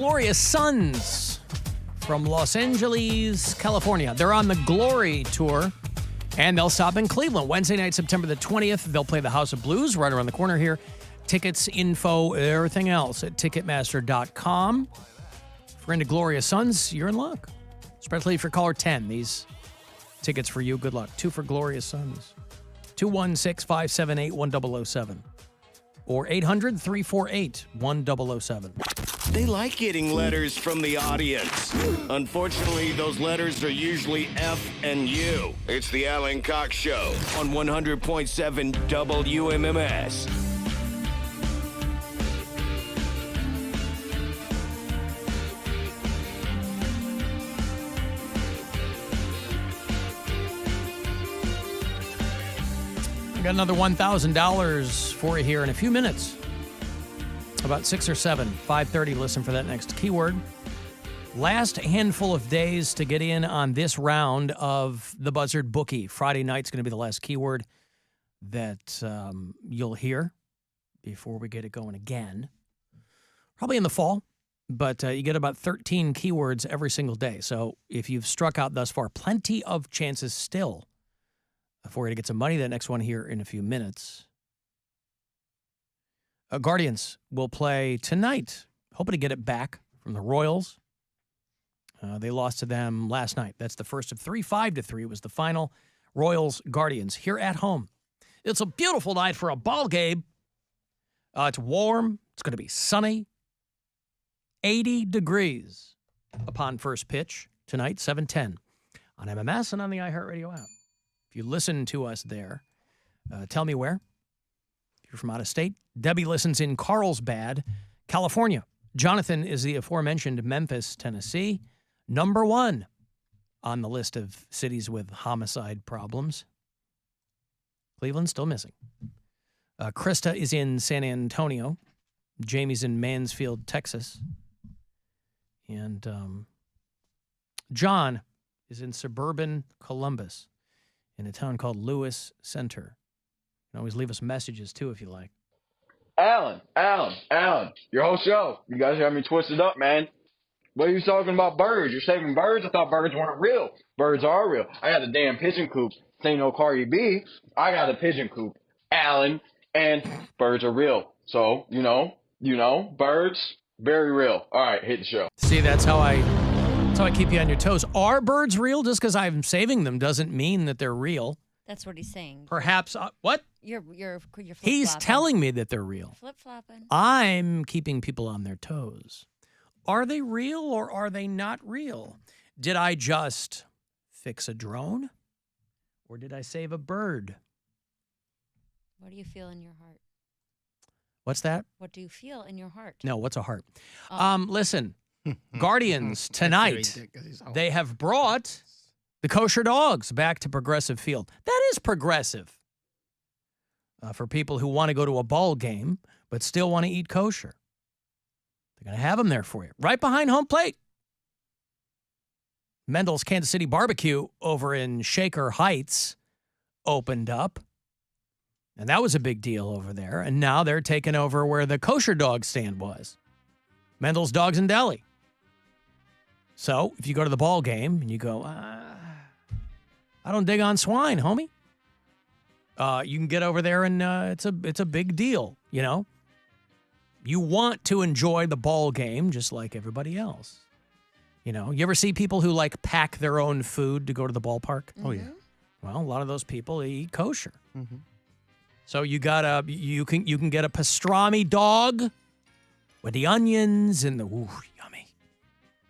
Glorious Sons from Los Angeles, California. They're on the Glory Tour, and they'll stop in Cleveland. Wednesday night, September the 20th. They'll play the House of Blues right around the corner here. Tickets, info, everything else at Ticketmaster.com. If you're into Glorious Sons, you're in luck. Especially if you're caller 10. These tickets for you. Good luck. 2 for Glorious Sons. 216-578-1007. Or 800-348-1007. They like getting letters from the audience. Unfortunately, those letters are usually F and U. It's the Alan Cox Show on 100.7 WMMS. I got another $1,000 for you here in a few minutes. About 6 or 7, 5:30. Listen for that next keyword. Last handful of days to get in on this round of the Buzzard Bookie. Friday night's going to be the last keyword that you'll hear before we get it going again. Probably in the fall, but you get about 13 keywords every single day. So if you've struck out thus far, plenty of chances still for you to get some money. That next one here in a few minutes. Guardians will play tonight, hoping to get it back from the Royals. They lost to them last night. That's the first of 3, 5-3 was the final. Royals, Guardians, here at home. It's a beautiful night for a ball game. It's warm. It's going to be sunny. 80 degrees upon first pitch tonight, 7:10 on MMS and on the iHeartRadio app. If you listen to us there, tell me where. If you're from out of state, Debbie listens in Carlsbad, California. Jonathan is the aforementioned Memphis, Tennessee, number 1 on the list of cities with homicide problems. Cleveland's still missing. Krista is in San Antonio. Jamie's in Mansfield, Texas. And John is in suburban Columbus in a town called Lewis Center. You can always leave us messages, too, if you like. Alan, your whole show. You guys have me twisted up, man. What are you talking about birds? You're saving birds? I thought birds weren't real. Birds are real. I got a damn pigeon coop. This ain't no Cardi B. I got a pigeon coop, Alan, and birds are real. So, you know, birds, very real. All right, hit the show. See, that's how I keep you on your toes. Are birds real? Just because I'm saving them doesn't mean that they're real. That's what he's saying. Perhaps, what? You're flip-flopping. He's telling me that they're real. Flip-flopping. I'm keeping people on their toes. Are they real or are they not real? Did I just fix a drone or did I save a bird? What do you feel in your heart? What's that? What do you feel in your heart? No, what's a heart? Listen, Guardians tonight, they have brought the kosher dogs back to Progressive Field. That is progressive. For people who want to go to a ball game but still want to eat kosher. They're going to have them there for you, right behind home plate. Mendel's Kansas City Barbecue over in Shaker Heights opened up, and that was a big deal over there. And now they're taking over where the kosher dog stand was. Mendel's Dogs and Deli. So if you go to the ball game and you go, I don't dig on swine, homie. You can get over there and it's a big deal, you know. You want to enjoy the ball game just like everybody else. You know, you ever see people who like pack their own food to go to the ballpark? Mm-hmm. Oh, yeah. Well, a lot of those people, they eat kosher. Mm-hmm. So you can get a pastrami dog with the onions and the yummy.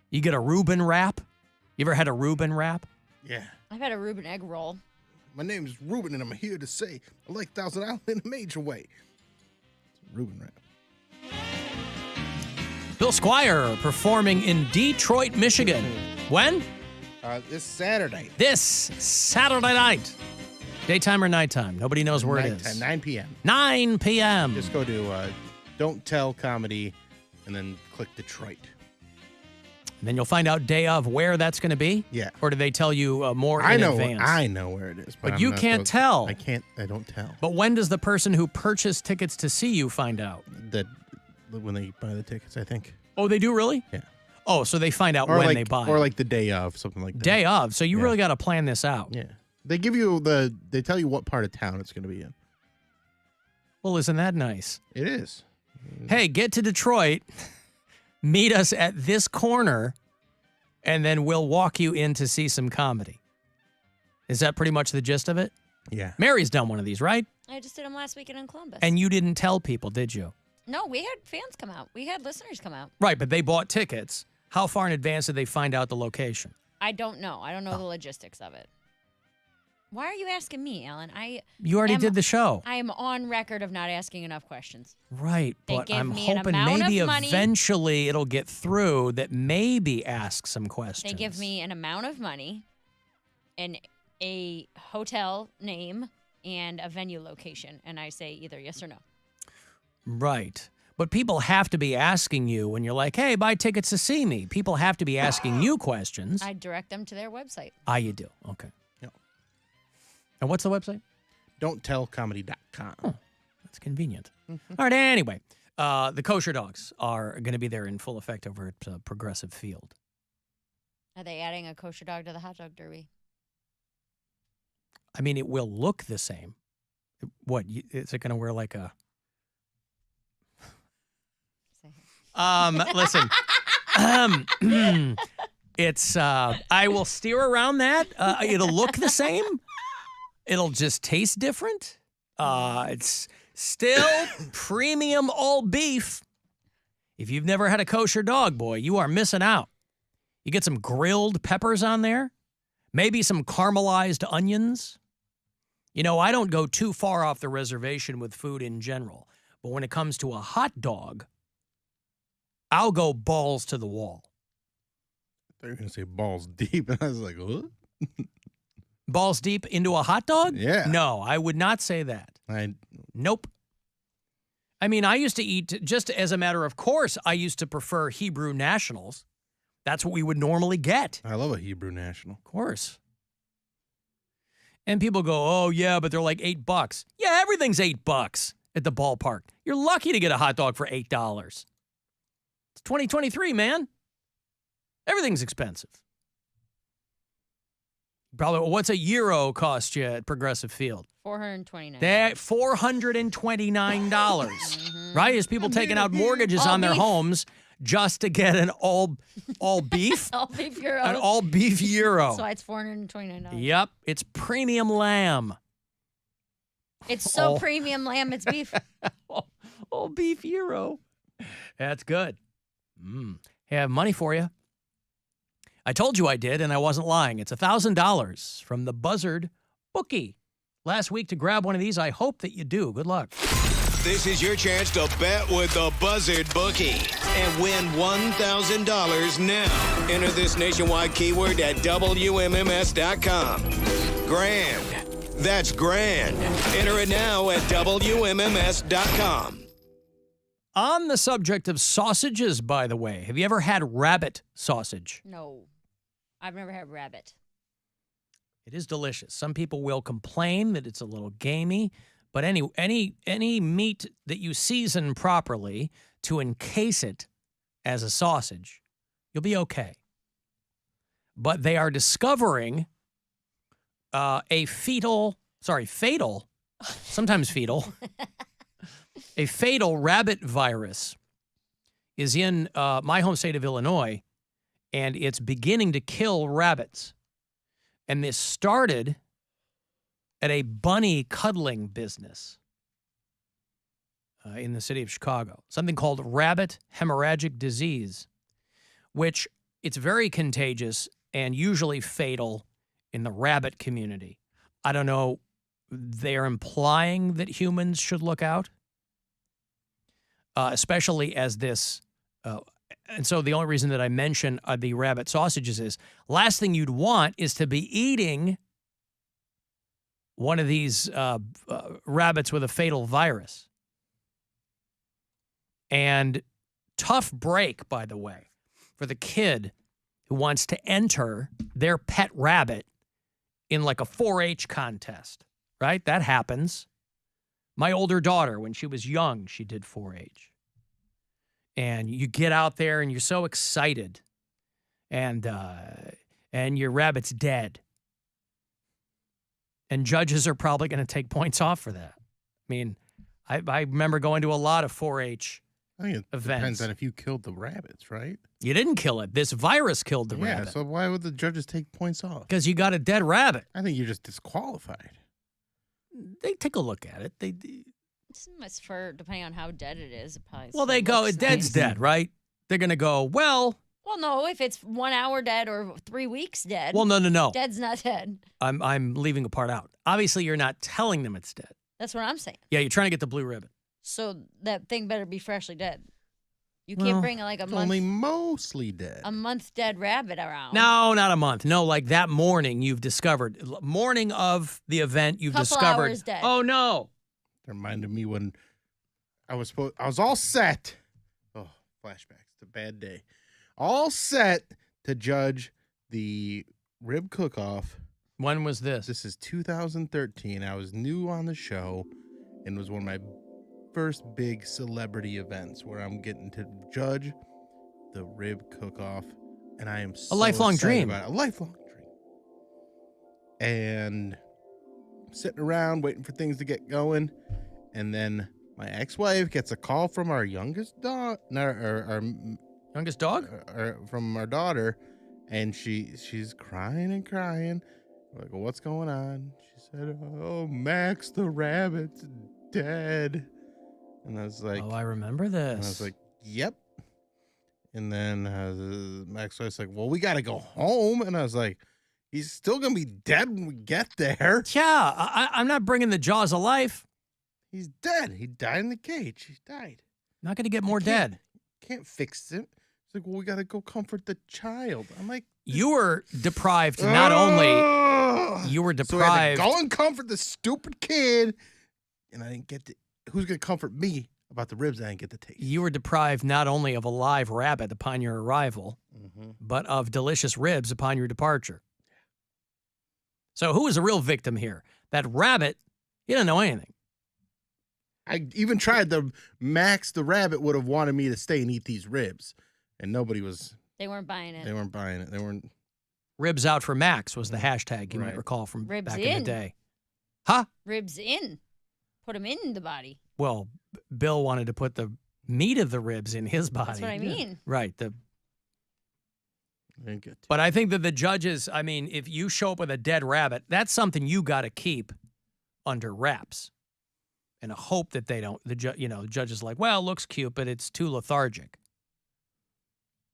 You get a Reuben wrap. You ever had a Reuben wrap? Yeah. I've had a Reuben egg roll. My name is Reuben, and I'm here to say I like Thousand Island in a major way. It's a Reuben wrap. Bill Squire performing in Detroit, Michigan. When? This Saturday. This Saturday night. Daytime or nighttime? Nobody knows where it is. 9 p.m. 9 p.m. Just go to Don't Tell Comedy and then click Detroit. And then you'll find out day of where that's going to be? Yeah. Or do they tell you more in advance? I know where it is. But you can't tell. I don't tell. But when does the person who purchased tickets to see you find out? That when they buy the tickets, I think. Oh, they do really? Yeah. Oh, so they find out Or when like, they buy. or like the day of, something like that. Day of. So you Yeah. really got to plan this out. Yeah. They give you they tell you what part of town it's going to be in. Well, isn't that nice? It is. Hey, get to Detroit, meet us at this corner, and then we'll walk you in to see some comedy. Is that pretty much the gist of it? Yeah. Mary's done one of these, right? I just did them last weekend in Columbus. And you didn't tell people, did you? No, we had fans come out. We had listeners come out. Right, but they bought tickets. How far in advance did they find out the location? I don't know. I don't know the logistics of it. Why are you asking me, Alan? You already did the show. I am on record of not asking enough questions. Right, They but give I'm me an hoping amount of maybe money. eventually it'll get through that maybe ask some questions. They give me an amount of money and a hotel name and a venue location, and I say either yes or no. Right. But people have to be asking you when you're like, hey, buy tickets to see me. People have to be asking you questions. I direct them to their website. You do. Okay. Yep. And what's the website? Don'tTellComedy.com. Oh, that's convenient. All right. Anyway, the kosher dogs are going to be there in full effect over at Progressive Field. Are they adding a kosher dog to the hot dog derby? I mean, it will look the same. What? Is it going to wear like a... Listen, it's, I will steer around that. It'll look the same. It'll just taste different. It's still premium all beef. If you've never had a kosher dog, boy, you are missing out. You get some grilled peppers on there, maybe some caramelized onions. You know, I don't go too far off the reservation with food in general, but when it comes to a hot dog, I'll go balls to the wall. They were going to say balls deep, and I was like, what? Balls deep into a hot dog? Yeah. No, I would not say that. Nope. I mean, I used to eat, just as a matter of course, I used to prefer Hebrew Nationals. That's what we would normally get. I love a Hebrew National. Of course. And people go, oh, yeah, but they're like $8. Yeah, everything's $8 at the ballpark. You're lucky to get a hot dog for $8. It's 2023, man. Everything's expensive. Probably, what's a euro cost you at Progressive Field? $429. $429, right? As people taking out mortgages on their homes just to get an all beef, all beef euro. an all beef euro. That's why it's $429. Yep, it's premium lamb. It's so premium lamb, it's beef. all beef euro. That's good. Hey, I have money for you. I told you I did, and I wasn't lying. It's $1,000 from the Buzzard Bookie. Last week to grab one of these. I hope that you do. Good luck. This is your chance to bet with the Buzzard Bookie and win $1,000 now. Enter this nationwide keyword at WMMS.com. Grand. That's grand. Enter it now at WMMS.com. On the subject of sausages, by the way, have you ever had rabbit sausage? No. I've never had rabbit. It is delicious. Some people will complain that it's a little gamey, but any meat that you season properly to encase it as a sausage, you'll be okay. But they are discovering fatal, sometimes fetal, a fatal rabbit virus is in my home state of Illinois, and it's beginning to kill rabbits. And this started at a bunny cuddling business in the city of Chicago, something called rabbit hemorrhagic disease, which it's very contagious and usually fatal in the rabbit community. I don't know, they're implying that humans should look out, especially as this, and so the only reason that I mention the rabbit sausages is last thing you'd want is to be eating one of these rabbits with a fatal virus. And tough break, by the way, for the kid who wants to enter their pet rabbit in like a 4-H contest, right? That happens. My older daughter, when she was young, she did 4-H. and you get out there and you're so excited, and your rabbit's dead. And judges are probably going to take points off for that. I mean, I remember going to a lot of 4-H I think it events. depends on if you killed the rabbits, right? You didn't kill it. This virus killed the Yeah, rabbit. so why would the judges take points off? Because you got a dead rabbit. I think you're just disqualified. They take a look at it. It's for depending on how dead it is. It probably Well, still they go, looks dead's nice. dead, right? They're going to go, well, No, if it's 1 hour dead or 3 weeks dead. well, no. Dead's not dead. I'm leaving a part out. Obviously, you're not telling them it's dead. That's what I'm saying. Yeah, you're trying to get the blue ribbon. So that thing better be freshly dead. You Well, can't bring like a It's month, only mostly dead. a month dead rabbit around. No, not a month. No, like that morning you've discovered. Morning of the event, you've Couple discovered. hours dead. Oh, no. It reminded me when I was all set. Oh, flashbacks. It's a bad day. All set to judge the rib cook-off. When was this? This is 2013. I was new on the show, and it was one of my first big celebrity events where I'm getting to judge the rib cook-off, and I am so lifelong excited dream. about it. A lifelong dream. And I'm sitting around waiting for things to get going, and then my ex-wife gets a call from our youngest daughter, our Youngest dog? from our daughter, and she's crying and crying. We're like, well, what's going on? She said, oh, Max the rabbit's dead. And I was like, Oh, I remember this. and I was like, yep. And then Max was like, well, we got to go home. And I was like, he's still going to be dead when we get there. yeah, I'm not bringing the jaws of life. He's dead. He died in the cage. He died. Not going to get more dead. Can't fix it. It's like, well, we got to go comfort the child. I'm like, You were deprived not only, "Ugh." you were So I had deprived. to go and comfort the stupid kid. And I didn't get to, who's going to comfort me about the ribs I didn't get to taste? You were deprived not only of a live rabbit upon your arrival, Mm-hmm. but of delicious ribs upon your departure. So who was the real victim here? That rabbit, he didn't know anything. I even tried Max the rabbit would have wanted me to stay and eat these ribs. And nobody was, They weren't buying it. they weren't buying it. They weren't. Ribs out for Max was the hashtag you might Right. recall from Ribs back in in. the day. Huh? Ribs in. Put them in the body. Well, Bill wanted to put the meat of the ribs in his body. That's what I mean. Right. I didn't get to. But I think that the judges, I mean, if you show up with a dead rabbit, that's something you got to keep under wraps. And hope that they don't, the judge is like, well, it looks cute, but it's too lethargic.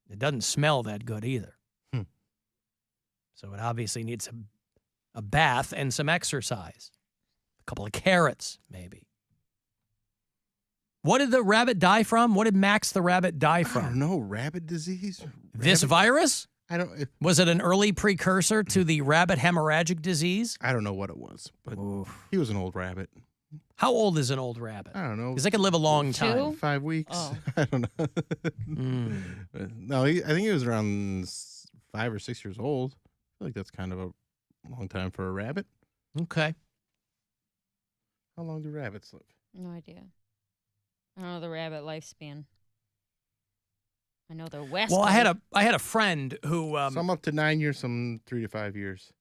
It doesn't smell that good either. So it obviously needs a bath and some exercise. A couple of carrots, maybe. What did the rabbit die from? What did Max the rabbit die I don't from? know. Rabbit disease? This Rabbit- virus? I don't. Was it an early precursor to the rabbit hemorrhagic disease? I don't know what it was, but Oof. he was an old rabbit. How old is an old rabbit? I don't know. Because they can live a long time. 2? 5 weeks. Oh. I don't know. Mm. No, I think he was around 5 or 6 years old. I feel like that's kind of a long time for a rabbit. Okay. How long do rabbits live? No idea. I don't know the rabbit lifespan. I know they're west. Well, I had a friend who. Some up to 9 years, some 3 to 5 years.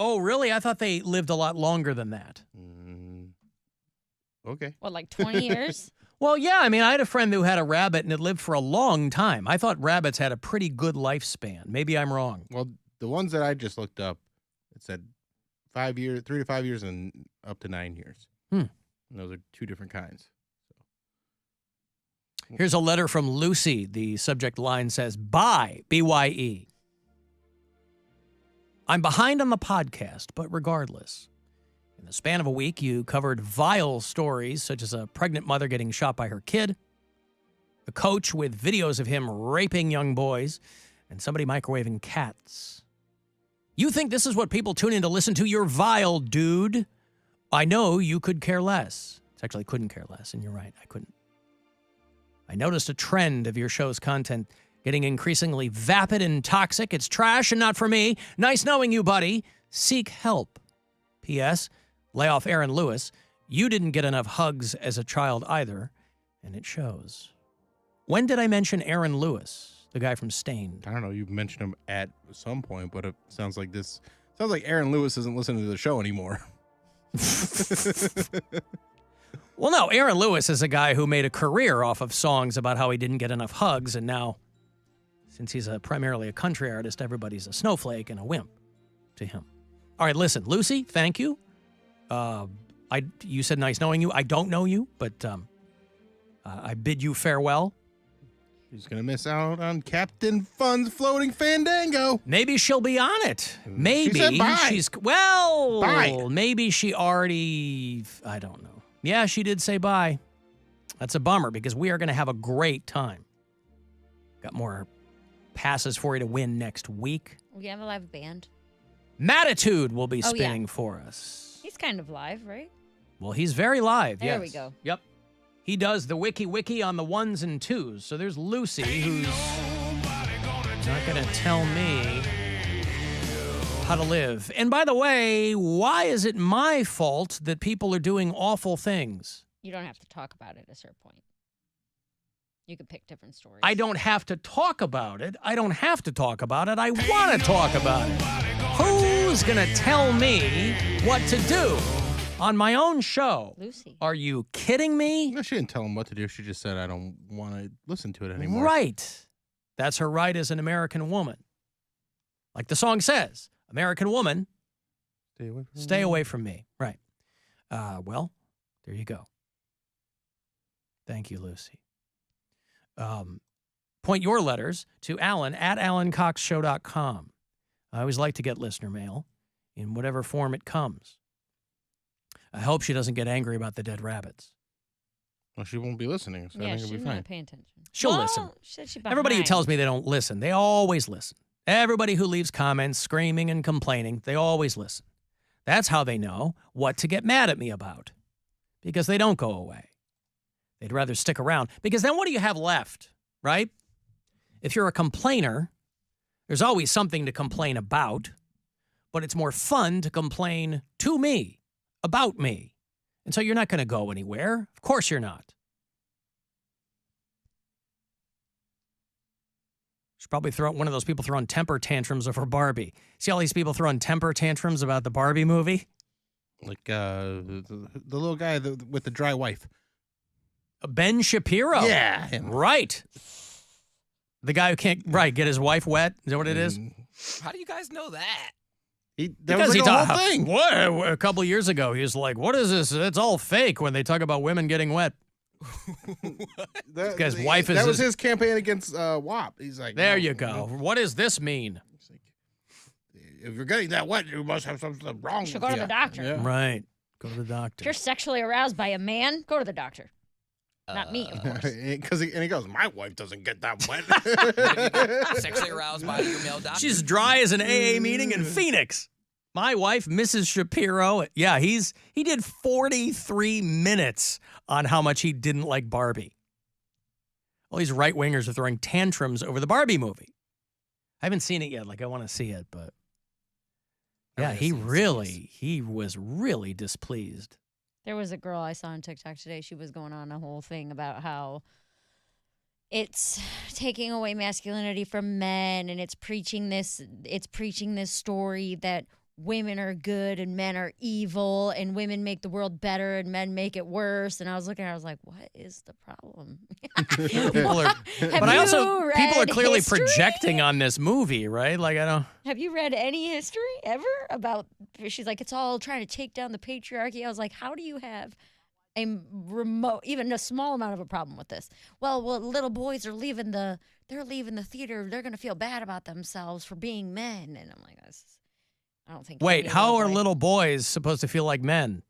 Oh, really? I thought they lived a lot longer than that. Okay. What, like 20 years? Well, yeah. I mean, I had a friend who had a rabbit and it lived for a long time. I thought rabbits had a pretty good lifespan. Maybe I'm wrong. Well, the ones that I just looked up, it said 5 years, 3 to 5 years, and up to 9 years. Hmm. And those are 2 different kinds. Here's a letter from Lucy. The subject line says, Bye, B-Y-E. I'm behind on the podcast, but regardless. In the span of a week, you covered vile stories such as a pregnant mother getting shot by her kid, a coach with videos of him raping young boys, and somebody microwaving cats. You think this is what people tune in to listen to? You're vile, dude. I know you could care less. It's actually couldn't care less, and you're right. I couldn't. I noticed a trend of your show's content getting increasingly vapid and toxic. It's trash and not for me. Nice knowing you, buddy. Seek help. P.S. Lay off Aaron Lewis. You didn't get enough hugs as a child either, and it shows. When did I mention Aaron Lewis, the guy from Stained? I don't know. You mentioned him at some point, but it sounds like Aaron Lewis isn't listening to the show anymore. Well, no, Aaron Lewis is a guy who made a career off of songs about how he didn't get enough hugs, and now, since he's primarily a country artist, everybody's a snowflake and a wimp to him. All right, listen, Lucy, thank you. You said nice knowing you. I don't know you, but I bid you farewell. He's going to miss out on Captain Fun's floating fandango. Maybe she'll be on it. Maybe She said bye. Bye. Maybe she already, I don't know. Yeah, she did say bye. That's a bummer because we are going to have a great time. Got more passes for you to win next week. We have a live band. Mattitude will be Oh, yeah. spinning for us. He's kind of live, right? Well, he's very live, There yes. we go. Yep. He does the wiki on the ones and twos. So there's Lucy, who's not going to tell me how to live. And by the way, why is it my fault that people are doing awful things? You don't have to talk about it at a certain point. You can pick different stories. I don't have to talk about it. I don't have to talk about it. I want to talk about it. Who's going to tell me what to do on my own show? Lucy. Are you kidding me? No, she didn't tell him what to do. She just said, I don't want to listen to it anymore. Right. That's her right as an American woman. Like the song says, American woman, stay away from me. Right. Well, there you go. Thank you, Lucy. Point your letters to Alan at alancoxshow.com. I always like to get listener mail in whatever form it comes. I hope she doesn't get angry about the dead rabbits. Well, she won't be listening, so I Yeah, think it'll she's be not fine. paying attention. She'll Well, listen. She said she's Everybody who behind. tells me they don't listen, they always listen. Everybody who leaves comments screaming and complaining, they always listen. That's how they know what to get mad at me about. Because they don't go away. They'd rather stick around. Because then what do you have left, right? If you're a complainer, there's always something to complain about, but it's more fun to complain to me, about me. And so you're not going to go anywhere. Of course you're not. Should probably throw one of those people throwing temper tantrums over Barbie. See all these people throwing temper tantrums about the Barbie movie? Like the little guy with the dry wife. Ben Shapiro. Yeah, him. Right. The guy who can't, get his wife wet. Is that what it is? How do you guys know that? That was like a whole thing. What? A couple of years ago, he was like, what is this? It's all fake when they talk about women getting wet. That, guy's wife is That was his- his campaign against WAP. He's like, There no, you go. What does this mean? He's like, if you're getting that wet, you must have something wrong. You should with go to you. the doctor. Yeah. Right. Go to the If doctor. you're sexually aroused by a man, go to the doctor. Not me, of course. And he goes, my wife doesn't get that wet. Sexually aroused by your male doctor. She's dry as an AA meeting in Phoenix. My wife, Mrs. Shapiro, yeah, he did 43 minutes on how much he didn't like Barbie. All these right-wingers are throwing tantrums over the Barbie movie. I haven't seen it yet. Like, I want to see it, but yeah, he was really displeased. There was a girl I saw on TikTok today. She was going on a whole thing about how it's taking away masculinity from men, and it's preaching this story that women are good and men are evil, and women make the world better and men make it worse. And I was looking at her, I was like, what is the problem? People are read clearly history? projecting on this movie, right? Like, I don't. Have you read any history ever about, she's like, it's all trying to take down the patriarchy. I was like, how do you have a remote, even a small amount of a problem with this? Well, little boys are leaving the theater. They're going to feel bad about themselves for being men. And I'm like, I don't think. Wait, any how are boy- little boys supposed to feel like men?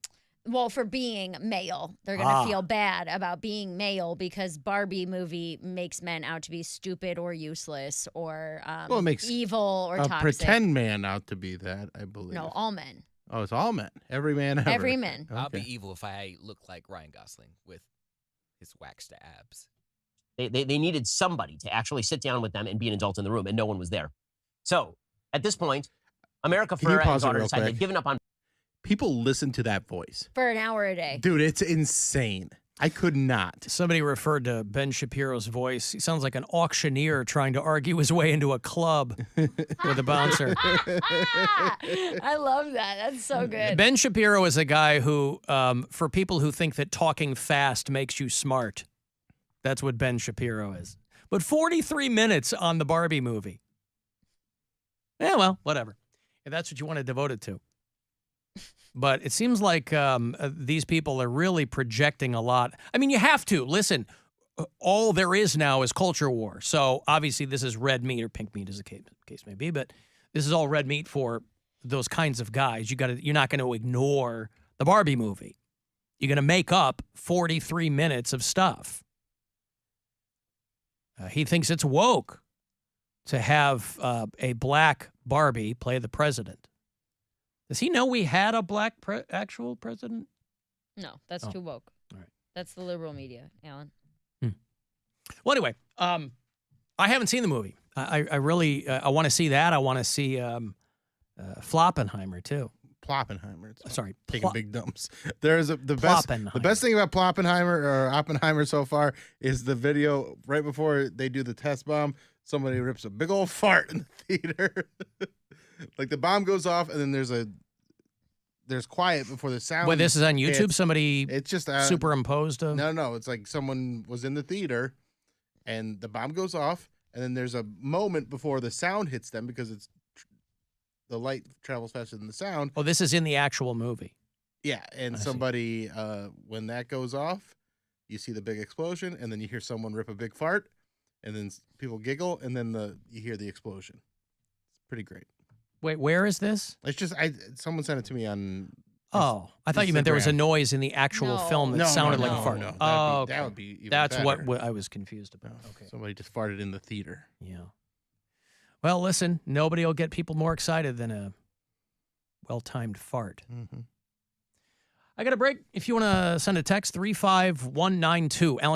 Well, for being male, they're going to feel bad about being male because Barbie movie makes men out to be stupid or useless or Well, it makes evil or a toxic. pretend man out to be that, I believe. No, all men. Oh, it's all men. Every man ever. Every man. I'll be Okay. evil if I look like Ryan Gosling with his waxed abs. They needed somebody to actually sit down with them and be an adult in the room, and no one was there. So at this point, America Can you Ferrera and pause it daughter real decided quick? they've given up on. People listen to that voice. For an hour a day. Dude, it's insane. I could not. Somebody referred to Ben Shapiro's voice. He sounds like an auctioneer trying to argue his way into a club with a bouncer. I love that. That's so good. Ben Shapiro is a guy who, for people who think that talking fast makes you smart, that's what Ben Shapiro is. But 43 minutes on the Barbie movie. Yeah, well, whatever. If that's what you want to devote it to. But it seems like these people are really projecting a lot. I mean, you have to. Listen, all there is now is culture war. So obviously this is red meat or pink meat as the case may be. But this is all red meat for those kinds of guys. You're not going to ignore the Barbie movie. You're going to make up 43 minutes of stuff. He thinks it's woke to have a black Barbie play the president. Does he know we had a black actual president? No, that's too woke. All right. That's the liberal media, Alan. Well, anyway, I haven't seen the movie. I really I want to see that. I want to see Floppenheimer too. Ploppenheimer. It's Sorry, taking big dumps. There's the best thing about Ploppenheimer or Oppenheimer so far is the video right before they do the test bomb. Somebody rips a big old fart in the theater. Like the bomb goes off, and then there's quiet before the sound. Wait, this is on YouTube. Somebody it's just superimposed. No. It's like someone was in the theater, and the bomb goes off, and then there's a moment before the sound hits them because the light travels faster than the sound. Oh, this is in the actual movie. Yeah, and somebody when that goes off, you see the big explosion, and then you hear someone rip a big fart, and then people giggle, and then you hear the explosion. It's pretty great. Wait, where is this? It's just someone sent it to me on. Oh, I thought you meant there was a noise in the actual film that sounded like a fart. No. Oh, that would be even that's better. what I was confused about. Okay, somebody just farted in the theater. Yeah. Well, listen, nobody will get people more excited than a well-timed fart. Mm-hmm. I got a break. If you want to send a text, 35192. Alan